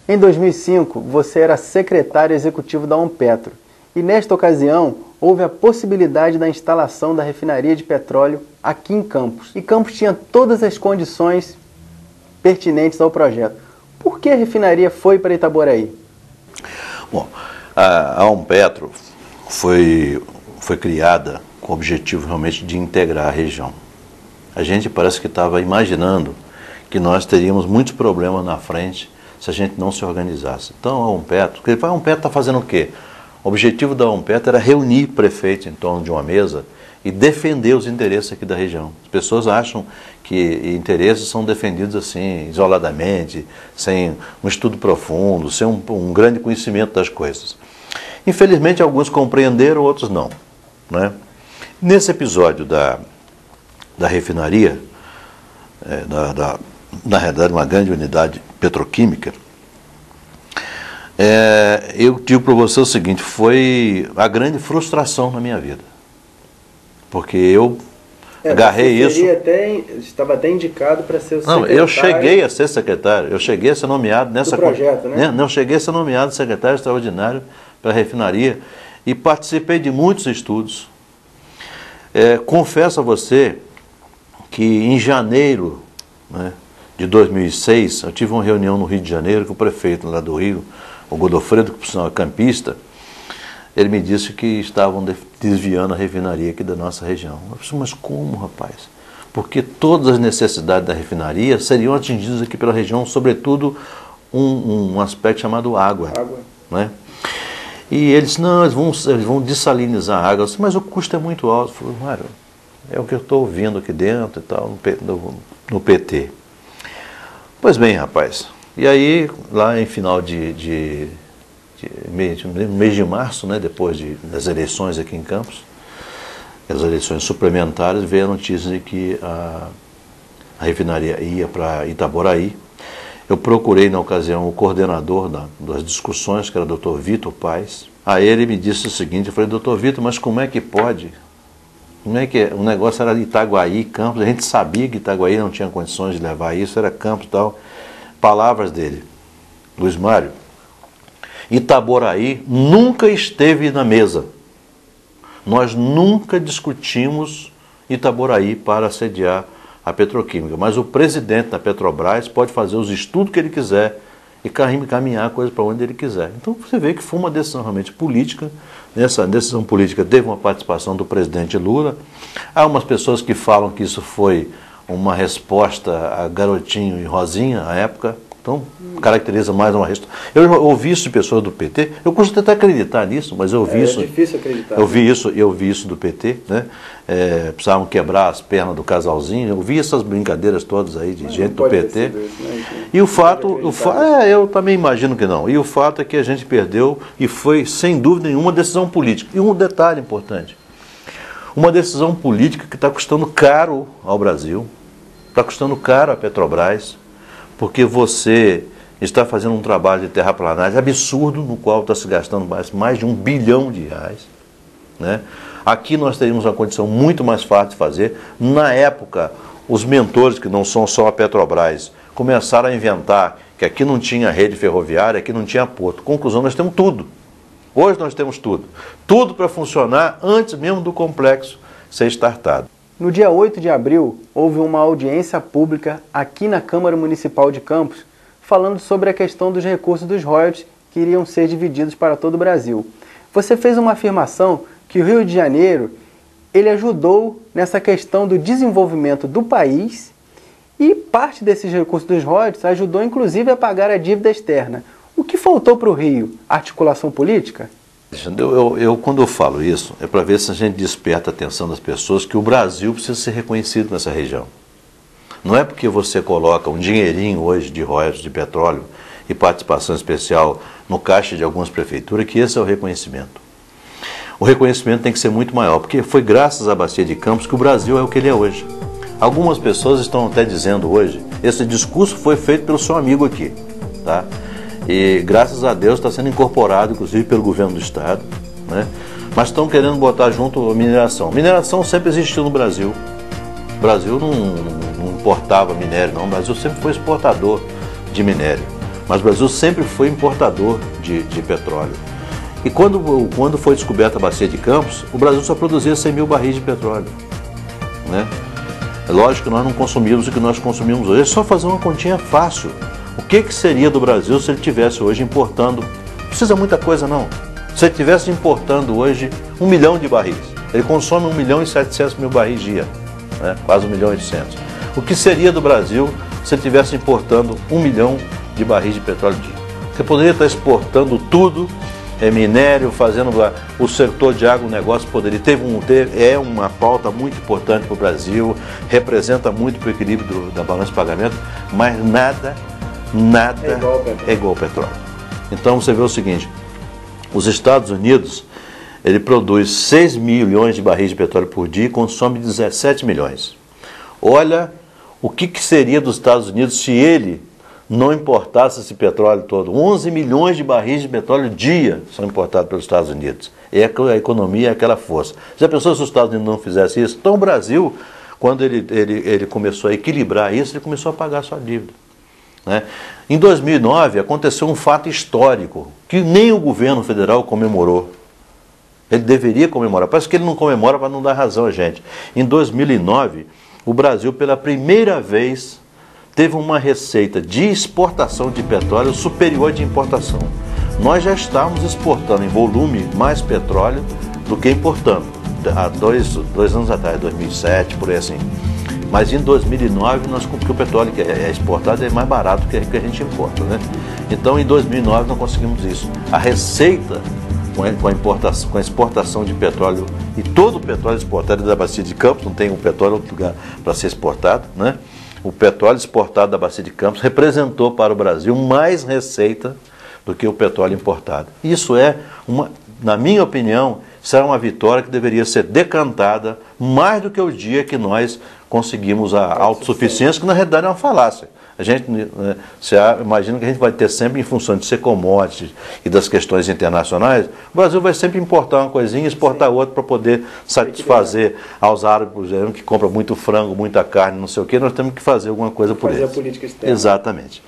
Em 2005, você era secretário executivo da Onpetro e nesta ocasião houve a possibilidade da instalação da refinaria de petróleo aqui em Campos. E Campos tinha todas as condições pertinentes ao projeto. Por que a refinaria foi para Itaboraí? Bom, a Onpetro foi criada com o objetivo realmente de integrar a região. A gente parece que estava imaginando que nós teríamos muitos problemas na frente se a gente não se organizasse. Então a Onpetro está fazendo o quê? O objetivo da Onpetro era reunir prefeitos em torno de uma mesa e defender os interesses aqui da região. As pessoas acham que interesses são defendidos assim, isoladamente, sem um estudo profundo, sem um grande conhecimento das coisas. Infelizmente, alguns compreenderam, outros não, né? Nesse episódio da refinaria, na realidade uma grande unidade petroquímica, eu digo para você o seguinte, foi a grande frustração na minha vida. Porque eu agarrei isso... Estava até indicado para ser o secretário... Não, eu cheguei a ser secretário, eu cheguei a ser nomeado nessa... Do projeto, né? Não, cheguei a ser nomeado secretário extraordinário para a refinaria e participei de muitos estudos. Confesso a você que em janeiro, né, de 2006, eu tive uma reunião no Rio de Janeiro com o prefeito lá do Rio, o Godofredo, que por sinal é campista. Ele me disse que estavam desviando a refinaria aqui da nossa região. Eu disse, mas como, rapaz? Porque todas as necessidades da refinaria seriam atingidas aqui pela região, sobretudo um aspecto chamado água. Né? E ele disse, não, eles vão dessalinizar a água. Eu disse, mas o custo é muito alto. Eu falei, Mário, é o que eu estou ouvindo aqui dentro e tal, no PT. Pois bem, rapaz. E aí, lá em final mês de março, né, depois das eleições aqui em Campos, as eleições suplementares, veio a notícia de que a refinaria ia para Itaboraí. Eu procurei, na ocasião, o coordenador das discussões, que era o Dr. Vitor Paes. Aí ele me disse o seguinte, eu falei, Dr. Vitor, mas como é que pode? Como é que o negócio era de Itaguaí, Campos, a gente sabia que Itaguaí não tinha condições de levar isso, era Campos e tal. Palavras dele, Luiz Mário, Itaboraí nunca esteve na mesa. Nós nunca discutimos Itaboraí para sediar a petroquímica, mas o presidente da Petrobras pode fazer os estudos que ele quiser e caminhar a coisa para onde ele quiser. Então você vê que foi uma decisão realmente política. Nessa decisão política teve uma participação do presidente Lula. Há umas pessoas que falam que isso foi uma resposta a Garotinho e Rosinha, à época. Então, caracteriza mais uma resposta. Eu ouvi isso de pessoas do PT, eu custo até acreditar nisso, mas eu ouvi isso. É difícil acreditar. Eu vi isso do PT, né? Precisavam quebrar as pernas do casalzinho, eu vi essas brincadeiras todas aí de gente do PT. Isso, né? E o fato eu também imagino que não. E o fato é que a gente perdeu e foi, sem dúvida nenhuma, decisão política. E um detalhe importante, uma decisão política que está custando caro ao Brasil, está custando caro à Petrobras, porque você está fazendo um trabalho de terraplanagem absurdo, no qual está se gastando mais de R$1 bilhão, né? Aqui nós teríamos uma condição muito mais fácil de fazer. Na época, os mentores, que não são só a Petrobras, começaram a inventar que aqui não tinha rede ferroviária, aqui não tinha porto. Conclusão, nós temos tudo. Hoje nós temos tudo. Tudo para funcionar antes mesmo do complexo ser startado. No dia 8 de abril, houve uma audiência pública aqui na Câmara Municipal de Campos, falando sobre a questão dos recursos dos royalties que iriam ser divididos para todo o Brasil. Você fez uma afirmação que o Rio de Janeiro, ele ajudou nessa questão do desenvolvimento do país e parte desses recursos dos royalties ajudou inclusive a pagar a dívida externa. O que faltou para o Rio? Articulação política? Quando eu falo isso, é para ver se a gente desperta a atenção das pessoas que o Brasil precisa ser reconhecido nessa região. Não é porque você coloca um dinheirinho hoje de royalties de petróleo e participação especial no caixa de algumas prefeituras que esse é o reconhecimento. O reconhecimento tem que ser muito maior, porque foi graças à Bacia de Campos que o Brasil é o que ele é hoje. Algumas pessoas estão até dizendo hoje, esse discurso foi feito pelo seu amigo aqui, tá? E graças a Deus está sendo incorporado, inclusive pelo governo do estado, né? Mas estão querendo botar junto a mineração. Mineração sempre existiu no Brasil. O Brasil não importava minério, não. O Brasil sempre foi exportador de minério. mas o Brasil sempre foi importador de petróleo. E quando foi descoberta a bacia de Campos, o Brasil só produzia 100 mil barris de petróleo, né? É lógico que nós não consumimos o que nós consumimos hoje. É só fazer uma continha fácil. O que seria do Brasil se ele estivesse hoje importando? Não precisa muita coisa, não. Se ele estivesse importando hoje 1 milhão de barris, ele consome 1.700.000 barris dia, né? Quase 1.800.000. O que seria do Brasil se ele estivesse importando 1 milhão de barris de petróleo dia? Você poderia estar exportando tudo, minério, fazendo o setor de agronegócio poderia é uma pauta muito importante para o Brasil, representa muito para o equilíbrio da balança de pagamento, mas nada é igual ao petróleo. Então você vê o seguinte, os Estados Unidos, ele produz 6 milhões de barris de petróleo por dia e consome 17 milhões. Olha o que seria dos Estados Unidos se ele não importasse esse petróleo todo. 11 milhões de barris de petróleo dia são importados pelos Estados Unidos. É a economia, é aquela força. Já pensou se os Estados Unidos não fizessem isso? Então o Brasil, quando ele começou a equilibrar isso, ele começou a pagar a sua dívida, né? Em 2009 aconteceu um fato histórico que nem o governo federal comemorou. Ele deveria comemorar. Parece que ele não comemora para não dar razão a gente. Em 2009, o Brasil pela primeira vez teve uma receita de exportação de petróleo superior de importação. Nós já estávamos exportando em volume mais petróleo do que importando, há dois anos atrás, 2007, por aí assim. Mas em 2009, porque o petróleo que é exportado é mais barato que a gente importa, né? Então em 2009 nós conseguimos isso. A receita com a exportação de petróleo, e todo o petróleo exportado da bacia de Campos, não tem um petróleo em outro lugar para ser exportado, né? O petróleo exportado da bacia de Campos representou para o Brasil mais receita do que o petróleo importado. Isso na minha opinião, isso é uma vitória que deveria ser decantada mais do que o dia que nós conseguimos a autossuficiência, que na realidade é uma falácia. A gente imagina que a gente vai ter sempre, em função de ser commodity e das questões internacionais, o Brasil vai sempre importar uma coisinha e exportar outra para poder satisfazer aos árabes, por exemplo, que compram muito frango, muita carne, não sei o quê, nós temos que fazer alguma coisa por eles. Fazer a política externa. Exatamente.